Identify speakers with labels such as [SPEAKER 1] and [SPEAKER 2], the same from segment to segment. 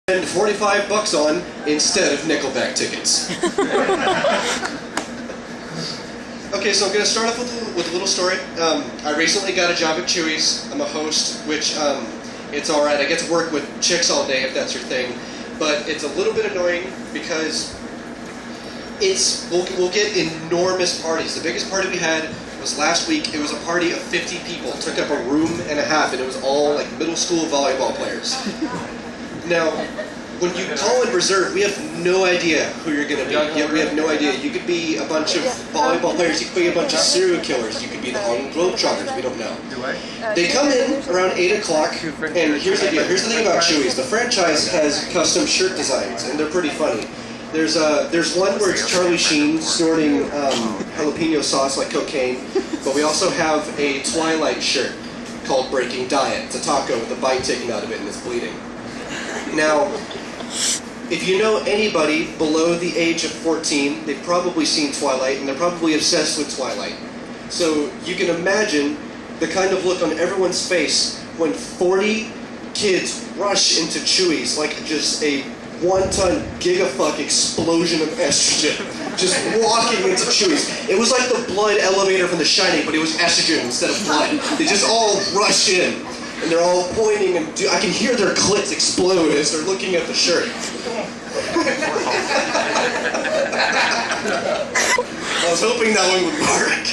[SPEAKER 1] spend $45 on instead of Nickelback tickets. Okay, so I'm going to start off with a little story. I recently got a job at Chewy's. I'm a host, which it's all right. I get to work with chicks all day if that's your thing, but it's a little bit annoying because we'll get enormous parties. The biggest party we had was last week. It was a party of 50 people. It took up a room and a half, and it was all like middle school volleyball players. Now, when you call in reserve, we have no idea who you're going to be. We have no idea. You could be a bunch of volleyball players. You could be a bunch of serial killers. You could be the Harlem Globetrotters. We don't know. They come in around 8 o'clock, and here's the deal. Here's the thing about Chewy's. The franchise has custom shirt designs, and they're pretty funny. There's one where it's Charlie Sheen snorting jalapeno sauce like cocaine, but we also have a Twilight shirt called Breaking Diet. It's a taco with a bite taken out of it and it's bleeding. Now, if you know anybody below the age of 14, they've probably seen Twilight and they're probably obsessed with Twilight. So you can imagine the kind of look on everyone's face when 40 kids rush into Chewy's like just a one-ton gigafuck explosion of estrogen, just walking into Chewy's. It was like the blood elevator from The Shining, but it was estrogen instead of blood. They just all rush in, and they're all pointing, and I can hear their clits explode as they're looking at the shirt. I was hoping that one would work.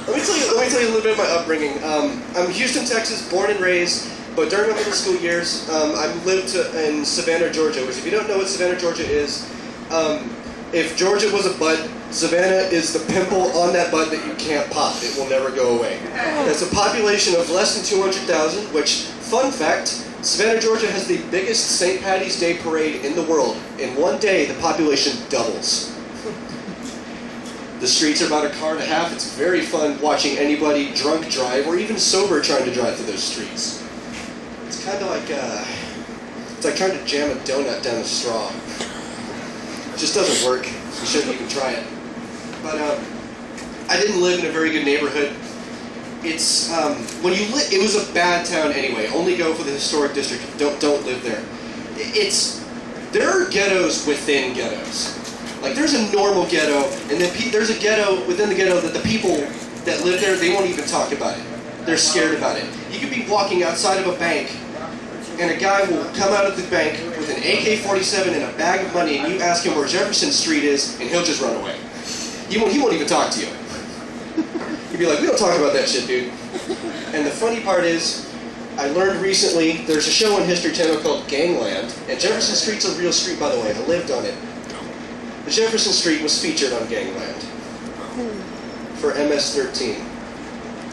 [SPEAKER 1] Let me tell you a little bit of my upbringing. I'm Houston, Texas, born and raised. But during my middle school years, I lived in Savannah, Georgia, which if you don't know what Savannah, Georgia is, if Georgia was a butt, Savannah is the pimple on that butt that you can't pop. It will never go away. It's a population of less than 200,000, which, fun fact, Savannah, Georgia has the biggest St. Patty's Day parade in the world. In one day, the population doubles. The streets are about a car and a half. It's very fun watching anybody drunk drive or even sober trying to drive through those streets. It's kind of like, it's like trying to jam a donut down a straw. It just doesn't work. You shouldn't even try it. But I didn't live in a very good neighborhood. It's, it was a bad town anyway. Only go for the historic district. Don't live there. There are ghettos within ghettos. Like there's a normal ghetto, and then there's a ghetto within the ghetto that the people that live there, they won't even talk about it. They're scared about it. You could be walking outside of a bank, and a guy will come out of the bank with an AK-47 and a bag of money, and you ask him where Jefferson Street is, and he'll just run away. He won't even talk to you. He'd be like, we don't talk about that shit, dude. And the funny part is, I learned recently, there's a show on History Channel called Gangland, and Jefferson Street's a real street, by the way. I lived on it. The Jefferson Street was featured on Gangland for MS-13.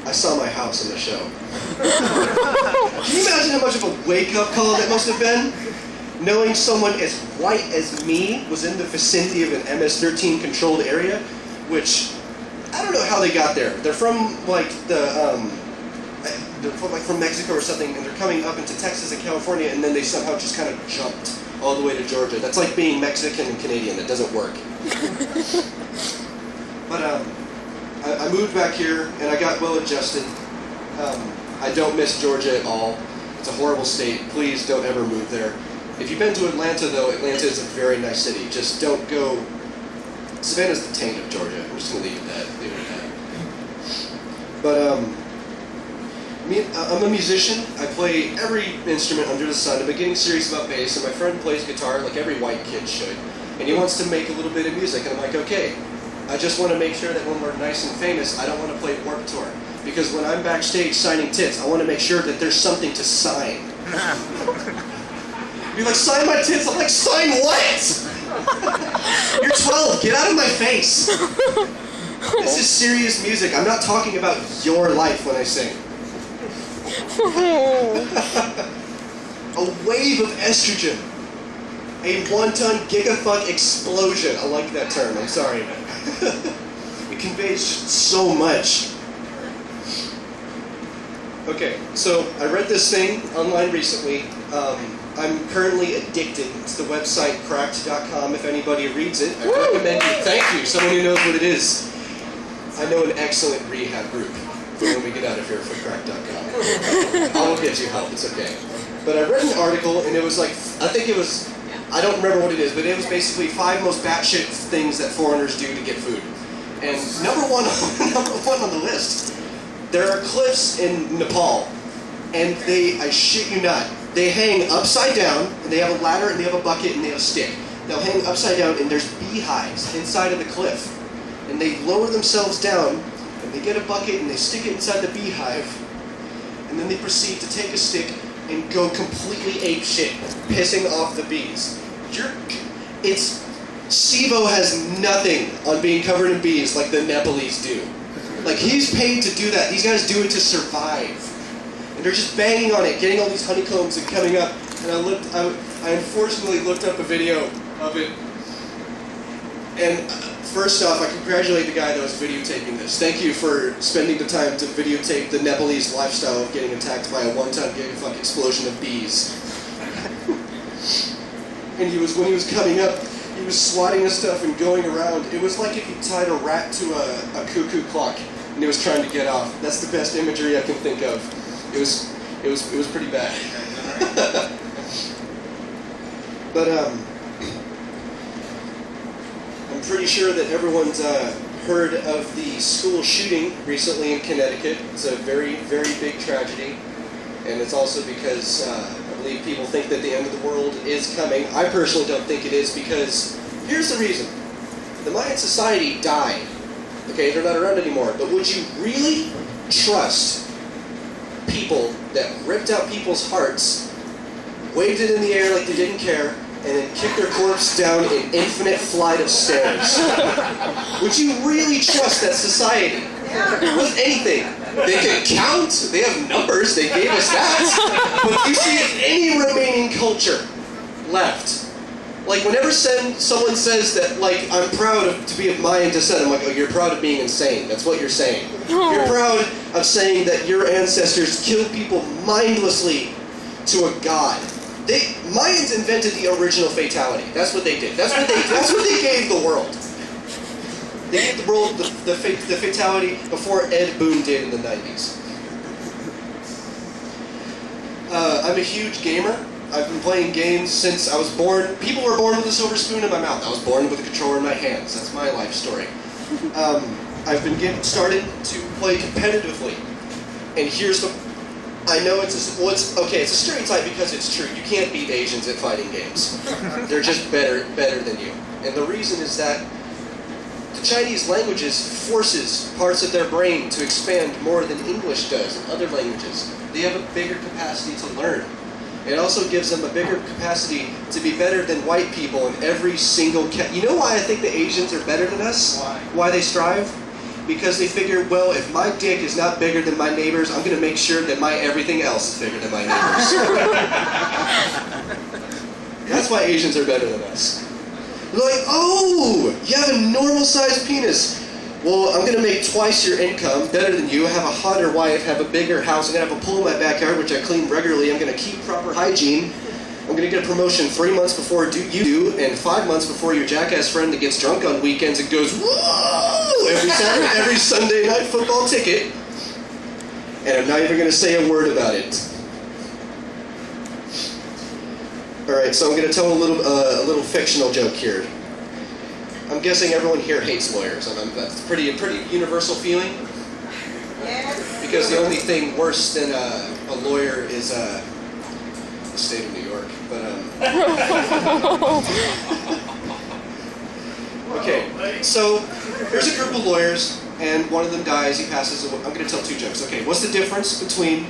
[SPEAKER 1] I saw my house in the show. Can you imagine how much of a wake-up call that must have been? Knowing someone as white as me was in the vicinity of an MS-13 controlled area, which, I don't know how they got there. They're from, from Mexico or something, and they're coming up into Texas and California, and then they somehow just kind of jumped all the way to Georgia. That's like being Mexican and Canadian. It doesn't work. But, I moved back here, and I got well adjusted. I don't miss Georgia at all. It's a horrible state. Please don't ever move there. If you've been to Atlanta, though, Atlanta is a very nice city. Just don't go. Savannah's the taint of Georgia. I'm just going to leave it at that. But I'm a musician. I play every instrument under the sun. I've been getting serious about bass, and my friend plays guitar like every white kid should. And he wants to make a little bit of music, and I'm like, okay. I just want to make sure that when we're nice and famous, I don't want to play Warped Tour. Because when I'm backstage signing tits, I want to make sure that there's something to sign. You're like, sign my tits? I'm like, sign what? You're 12, get out of my face. This is serious music. I'm not talking about your life when I sing. A wave of estrogen. A one-ton gigafuck explosion. I like that term, I'm sorry. It conveys so much. Okay, so I read this thing online recently. I'm currently addicted. It's the website cracked.com. If anybody reads it, I recommend you. Thank you, someone who knows what it is. I know an excellent rehab group when we get out of here for cracked.com. I will get you help, it's okay. But I read an article, and it was like, I don't remember what it is, but it was basically 5 most batshit things that foreigners do to get food. And number one on the list, there are cliffs in Nepal, and I shit you not, they hang upside down, and they have a ladder, and they have a bucket, and they have a stick. They'll hang upside down, and there's beehives inside of the cliff. And they lower themselves down, and they get a bucket, and they stick it inside the beehive, and then they proceed to take a stick and go completely apeshit, pissing off the bees. Sivo has nothing on being covered in bees like the Nepalese do. Like, he's paid to do that. These guys do it to survive. And they're just banging on it, getting all these honeycombs and coming up. And I unfortunately looked up a video of it. And first off, I congratulate the guy that was videotaping this. Thank you for spending the time to videotape the Nepalese lifestyle of getting attacked by a one-time gigafuck explosion of bees. And when he was coming up, he was swatting his stuff and going around. It was like if you tied a rat to a cuckoo clock and he was trying to get off. That's the best imagery I can think of. It was pretty bad. But I'm pretty sure that everyone's heard of the school shooting recently in Connecticut. It's a very, very big tragedy. And it's also because I believe people think that the end of the world is coming. I personally don't think it is, because here's the reason. The Mayan society died. Okay, they're not around anymore. But would you really trust people that ripped out people's hearts, waved it in the air like they didn't care, and then kicked their corpse down an infinite flight of stairs? Would you really trust that society with anything? They can count, they have numbers, they gave us that. But you see any remaining culture left? Like, whenever someone says that, like, I'm proud to be of Mayan descent, I'm like, oh, you're proud of being insane. That's what you're saying. You're proud of saying that your ancestors killed people mindlessly to a god. Mayans invented the original fatality. That's what they did. That's what they gave the world. They gave the world the fatality before Ed Boon did in the 90s. I'm a huge gamer. I've been playing games since I was born. People were born with a silver spoon in my mouth. I was born with a controller in my hands. That's my life story. I've been started to play competitively. And here's I know it's a stereotype because it's true. You can't beat Asians at fighting games. They're just better than you. And the reason is that the Chinese languages forces parts of their brain to expand more than English does in other languages. They have a bigger capacity to learn. It also gives them a bigger capacity to be better than white people in every single You know why I think the Asians are better than us? Why they strive? Because they figure, well, if my dick is not bigger than my neighbor's, I'm going to make sure that my everything else is bigger than my neighbor's. That's why Asians are better than us. They're like, oh, you have a normal-sized penis. Well, I'm going to make twice your income, better than you, have a hotter wife, have a bigger house, I'm going to have a pool in my backyard, which I clean regularly, I'm going to keep proper hygiene, I'm going to get a promotion 3 months before you do, and 5 months before your jackass friend that gets drunk on weekends and goes, whoa, every Sunday night football ticket, and I'm not even going to say a word about it. Alright, so I'm going to tell a little fictional joke here. I'm guessing everyone here hates lawyers. That's a pretty universal feeling. Yes. Because the only thing worse than a lawyer is the state of New York. But okay, so here's a group of lawyers, and one of them dies. He passes away. I'm going to tell 2 jokes. Okay, what's the difference between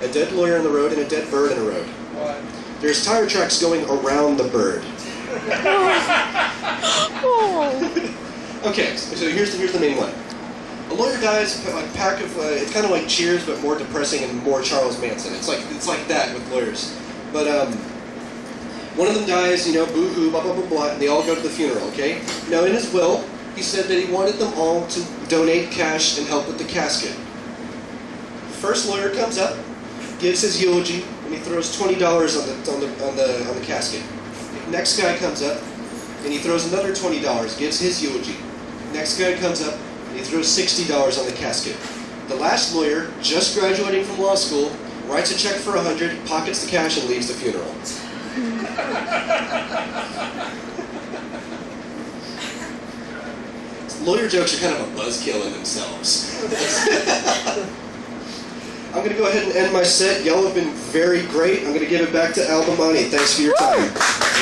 [SPEAKER 1] a dead lawyer in the road and a dead bird in the road? What? There's tire tracks going around the bird. Okay, so here's the main one. A lawyer dies, a pack of it's kind of like Cheers, but more depressing and more Charles Manson. It's like that with lawyers. But one of them dies, boo-hoo, blah, blah, blah, blah, and they all go to the funeral, okay? Now, in his will, he said that he wanted them all to donate cash and help with the casket. The first lawyer comes up, gives his eulogy, and he throws $20 on the casket. Next guy comes up, and he throws another $20, gives his eulogy. Next guy comes up, and he throws $60 on the casket. The last lawyer, just graduating from law school, writes a check for $100, pockets the cash, and leaves the funeral. Lawyer jokes are kind of a buzzkill in themselves. I'm going to go ahead and end my set. Y'all have been very great. I'm going to give it back to Al Bamani. Thanks for your time.